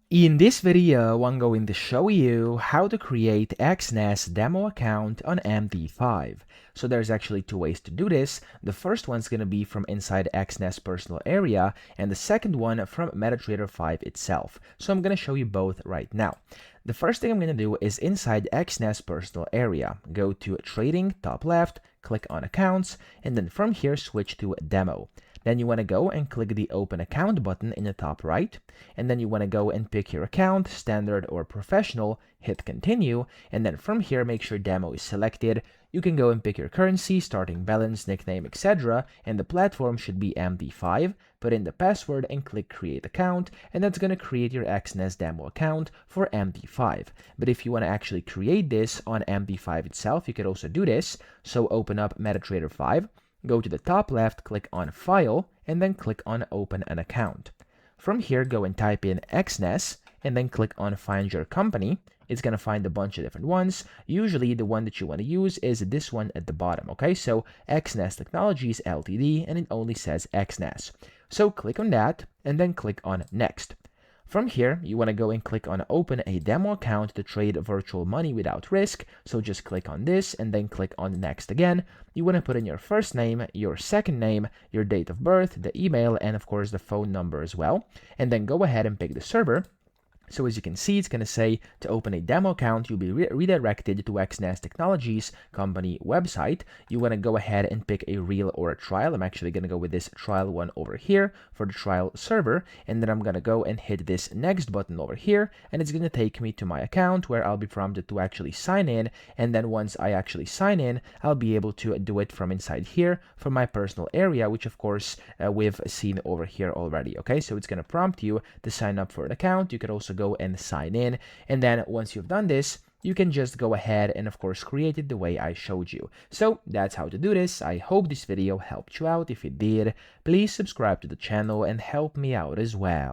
In this video, I'm going to show you how to create Exness demo account on MT5. So there's actually two ways to do this. The first one's going to be from inside Exness personal area, and the second one from MetaTrader 5 itself. So I'm going to show you both right now. The first thing I'm going to do is inside Exness personal area. Go to Trading, top left, click on Accounts, and then from here switch to Demo. Then you want to go and click the Open Account button in the top right, and then you want to go and pick your account, standard or professional, hit Continue, and then from here make sure Demo is selected. You can go and pick your currency, starting balance, nickname, etc., and the platform should be MT5. Put in the password and click Create Account, and that's going to create your Exness demo account for MT5. But if you want to actually create this on MT5 itself, you could also do this. So open up MetaTrader 5. Go to the top left, click on File, and then click on Open an Account. From here, go and type in Exness, and then click on Find Your Company. It's going to find a bunch of different ones. Usually, the one that you want to use is this one at the bottom, okay? So, Exness Technologies Ltd, and it only says Exness. So, click on that, and then click on Next. From here, you want to go and click on Open a demo account to trade virtual money without risk. So just click on this and then click on Next again. You want to put in your first name, your second name, your date of birth, the email, and of course the phone number as well. And then go ahead and pick the server. So as you can see, it's going to say to open a demo account, you'll be redirected to Exness Technologies company website. You want to go ahead and pick a real or a trial. I'm actually going to go with this trial one over here for the trial server. And then I'm going to go and hit this next button over here. And it's going to take me to my account where I'll be prompted to actually sign in. And then once I actually sign in, I'll be able to do it from inside here from my personal area, which of course we've seen over here already. Okay, so it's going to prompt you to sign up for an account. You could also go and sign in, and then once you've done this, you can just go ahead and of course create it the way I showed you. So that's how to do this. I hope this video helped you out. If it did, please subscribe to the channel and help me out as well.